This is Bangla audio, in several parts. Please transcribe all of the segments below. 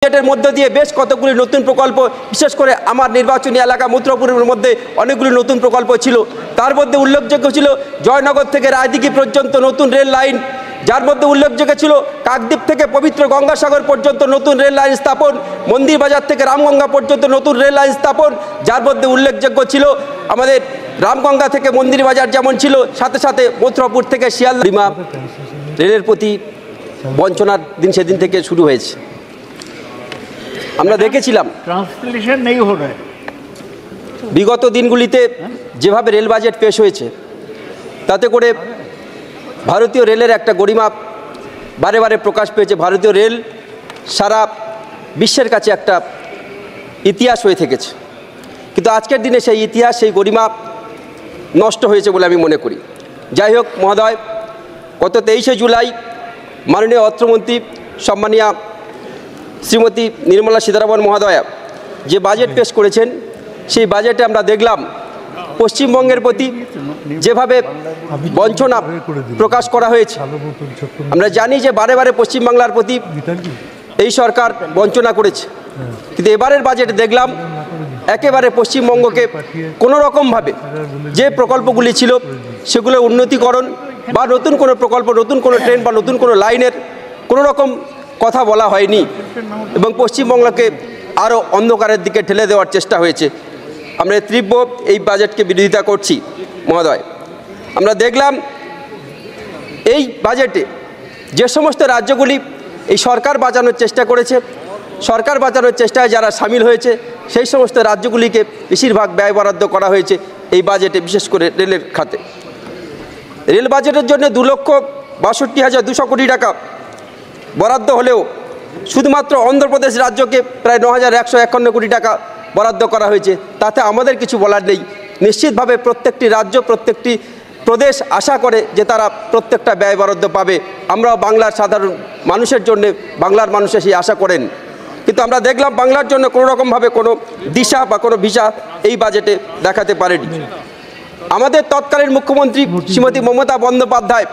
বাজেটের মধ্য দিয়ে বেশ কতগুলি নতুন প্রকল্প, বিশেষ করে আমার নির্বাচনী এলাকা মথুরাপুরের মধ্যে অনেকগুলি নতুন প্রকল্প ছিল। তার মধ্যে উল্লেখযোগ্য ছিল জয়নগর থেকে রায়দিঘি পর্যন্ত নতুন রেল লাইন, যার মধ্যে উল্লেখযোগ্য ছিল কাকদ্বীপ থেকে পবিত্র গঙ্গাসাগর পর্যন্ত নতুন রেল লাইন স্থাপন, মন্দির বাজার থেকে রামগঙ্গা পর্যন্ত নতুন রেল লাইন স্থাপন, যার মধ্যে উল্লেখযোগ্য ছিল আমাদের রামগঙ্গা থেকে মন্দির বাজার যেমন ছিল, সাথে সাথে মথুরাপুর থেকে শিয়ালদা রেলের প্রতি বঞ্চনার দিন সেদিন থেকে শুরু হয়েছে। আমরা দেখেছিলাম বিগত দিনগুলিতে যেভাবে রেল বাজেট পেশ হয়েছে, তাতে করে ভারতীয় রেলের একটা গরিমা বারে বারে প্রকাশ পেয়েছে। ভারতীয় রেল সারা বিশ্বের কাছে একটা ইতিহাস হয়ে থেকেছে, কিন্তু আজকের দিনে সেই ইতিহাস, সেই গরিমা নষ্ট হয়েছে বলে আমি মনে করি। যাই হোক মহোদয়, গত 23শে জুলাই মাননীয় অর্থমন্ত্রী সম্মানীয়া শ্রীমতী নির্মলা সীতারামন মহোদয়া যে বাজেট পেশ করেছেন, সেই বাজেটে আমরা দেখলাম পশ্চিমবঙ্গের প্রতি যেভাবে বঞ্চনা প্রকাশ করা হয়েছে। আমরা জানি যে বারে বারে পশ্চিমবাংলার প্রতি এই সরকার বঞ্চনা করেছে, কিন্তু এবারের বাজেটে দেখলাম একেবারে পশ্চিমবঙ্গকে কোনো রকমভাবে যে প্রকল্পগুলি ছিল সেগুলো উন্নতিকরণ বা নতুন কোনো প্রকল্প, নতুন কোনো ট্রেন বা নতুন কোনো লাইনের কোনো রকম কথা বলা হয়নি, এবং পশ্চিমবঙ্গকে আরও অন্ধকারের দিকে ঠেলে দেওয়ার চেষ্টা হয়েছে। আমরা তীব্র এই বাজেটকে বিরোধিতা করছি মহোদয়। আমরা দেখলাম এই বাজেটে যে সমস্ত রাজ্যগুলি এই সরকার বাঁচানোর চেষ্টা করেছে, সরকার বাঁচানোর চেষ্টায় যারা সামিল হয়েছে, সেই সমস্ত রাজ্যগুলিকে বেশিরভাগ ব্যয় বরাদ্দ করা হয়েছে এই বাজেটে, বিশেষ করে রেলের খাতে। রেল বাজেটের জন্য 2,62,200 কোটি টাকা বরাদ্দ হলেও শুধুমাত্র অন্ধ্রপ্রদেশ রাজ্যকে প্রায় 9,151 কোটি টাকা বরাদ্দ করা হয়েছে। তাতে আমাদের কিছু বলার নেই। নিশ্চিতভাবে প্রত্যেকটি রাজ্য, প্রত্যেকটি প্রদেশ আশা করে যে তারা প্রত্যেকটা ব্যয় বরাদ্দ পাবে। আমরাও বাংলার সাধারণ মানুষের জন্য, বাংলার মানুষের সেই আশা করেন, কিন্তু আমরা দেখলাম বাংলার জন্য কোনো রকমভাবে কোনো দিশা বা কোনো ভিসা এই বাজেটে দেখাতে পারেনি। আমাদের তৎকালীন মুখ্যমন্ত্রী শ্রীমতী মমতা বন্দ্যোপাধ্যায়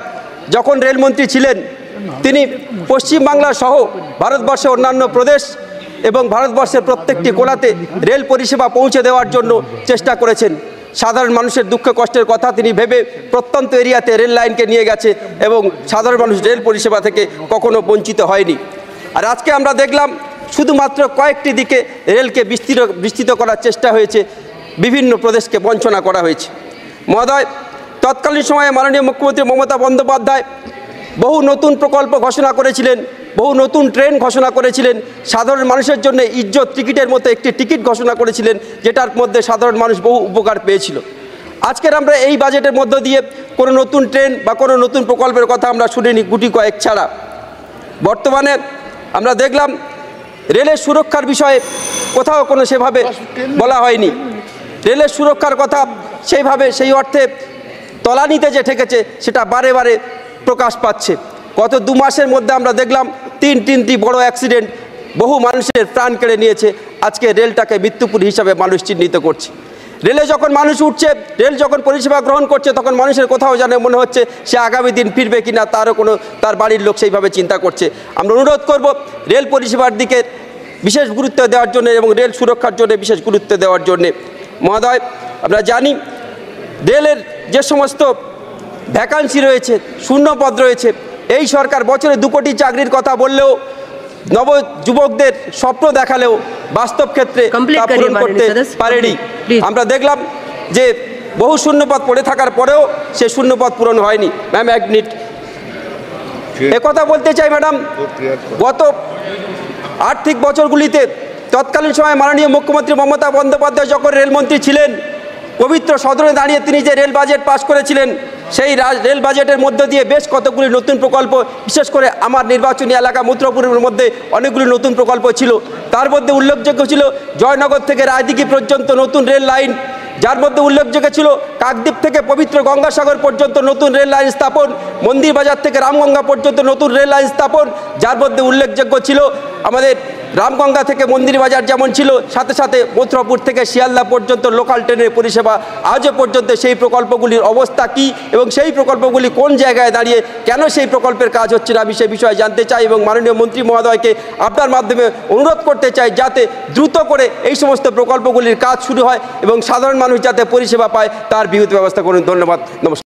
যখন রেলমন্ত্রী ছিলেন, তিনি পশ্চিমবাংলা সহ ভারতবর্ষের অন্যান্য প্রদেশ এবং ভারতবর্ষের প্রত্যেকটি কোণাতে রেল পরিষেবা পৌঁছে দেওয়ার জন্য চেষ্টা করেছেন। সাধারণ মানুষের দুঃখ কষ্টের কথা তিনি ভেবে প্রত্যন্ত এরিয়াতে রেল লাইনকে নিয়ে গেছে, এবং সাধারণ মানুষ রেল পরিষেবা থেকে কখনো বঞ্চিত হয়নি। আর আজকে আমরা দেখলাম শুধুমাত্র কয়েকটি দিকে রেলকে বিস্তৃত করার চেষ্টা হয়েছে, বিভিন্ন প্রদেশকে বঞ্চনা করা হয়েছে। মহোদয়, তৎকালীন সময়ে মাননীয় মুখ্যমন্ত্রী মমতা বন্দ্যোপাধ্যায় বহু নতুন প্রকল্প ঘোষণা করেছিলেন, বহু নতুন ট্রেন ঘোষণা করেছিলেন, সাধারণ মানুষের জন্য ইজ্জত টিকিটের মতো একটি টিকিট ঘোষণা করেছিলেন, যেটার মধ্যে সাধারণ মানুষ বহু উপকার পেয়েছিল। আজকের আমরা এই বাজেটের মধ্য দিয়ে কোনো নতুন ট্রেন বা কোনো নতুন প্রকল্পের কথা আমরা শুনিনি, গুটি কয়েক ছাড়া। বর্তমানে আমরা দেখলাম রেলের সুরক্ষার বিষয়ে কোথাও কোনো সেভাবে বলা হয়নি। রেলের সুরক্ষার কথা সেইভাবে, সেই অর্থে তলানিতে যে ঠেকেছে সেটা বারে বারে প্রকাশ পাচ্ছে। গত 2 মাসের মধ্যে আমরা দেখলাম তিনটি বড় অ্যাক্সিডেন্ট বহু মানুষের প্রাণ কেড়ে নিয়েছে। আজকে রেলটাকে মৃত্যুপুর হিসাবে মানুষ চিহ্নিত করছে। রেলে যখন মানুষ উঠছে, রেল যখন পরিষেবা গ্রহণ করছে, তখন মানুষের কোথাও যেন মনে হচ্ছে সে আগামী দিন ফিরবে কিনা, তারও কোনো তার বাড়ির লোক সেইভাবে চিন্তা করছে। আমরা অনুরোধ করব রেল পরিষেবার দিকে বিশেষ গুরুত্ব দেওয়ার জন্য এবং রেল সুরক্ষার জন্য বিশেষ গুরুত্ব দেওয়ার জন্যে। মহোদয়, আমরা জানি রেলের যে সমস্ত ভ্যাকান্সি রয়েছে, শূন্যপদ রয়েছে, এই সরকার বছরে 2 কোটি চাকরির কথা বললেও, নব যুবকদের স্বপ্ন দেখালেও বাস্তব ক্ষেত্রে তা পূরণ করতে পারেনি। আমরা দেখলাম যে বহু শূন্যপদ পড়ে থাকার পরেও সে শূন্যপদ পূরণ হয়নি। ম্যাম 1 মিনিট একথা বলতে চাই ম্যাডাম, গত আর্থিক বছরগুলিতে তৎকালীন সময় মাননীয় মুখ্যমন্ত্রী মমতা বন্দ্যোপাধ্যায় যখন রেলমন্ত্রী ছিলেন, পবিত্র সদনে দাঁড়িয়ে তিনি যে রেল বাজেট পাশ করেছিলেন, সেই রেল বাজেটের মধ্য দিয়ে বেশ কতগুলি নতুন প্রকল্প, বিশেষ করে আমার নির্বাচনী এলাকা মথুরাপুরের মধ্যে অনেকগুলি নতুন প্রকল্প ছিল। তার মধ্যে উল্লেখযোগ্য ছিল জয়নগর থেকে রায়দিঘি পর্যন্ত নতুন রেল লাইন, যার মধ্যে উল্লেখযোগ্য ছিল কাকদ্বীপ থেকে পবিত্র গঙ্গাসাগর পর্যন্ত নতুন রেল লাইন স্থাপন, মন্দির বাজার থেকে রামগঙ্গা পর্যন্ত নতুন রেল লাইন স্থাপন, যার মধ্যে উল্লেখযোগ্য ছিল আমাদের রামগঙ্গা থেকে মন্দিরবাজার যেমন ছিল, সাথে সাথে মথুরাপুর থেকে শিয়ালদা পর্যন্ত লোকাল ট্রেনের পরিষেবা, আজও পর্যন্ত সেই প্রকল্পগুলির অবস্থা কী এবং সেই প্রকল্পগুলি কোন জায়গায় দাঁড়িয়ে, কেন সেই প্রকল্পের কাজ হচ্ছে না, আমি সে বিষয়ে জানতে চাই এবং মাননীয় মন্ত্রী মহোদয়কে আপনার মাধ্যমে অনুরোধ করতে চাই যাতে দ্রুত করে এই সমস্ত প্রকল্পগুলির কাজ শুরু হয় এবং সাধারণ মানুষ যাতে পরিষেবা পায় তার বিহিত ব্যবস্থা করুন। ধন্যবাদ, নমস্কার।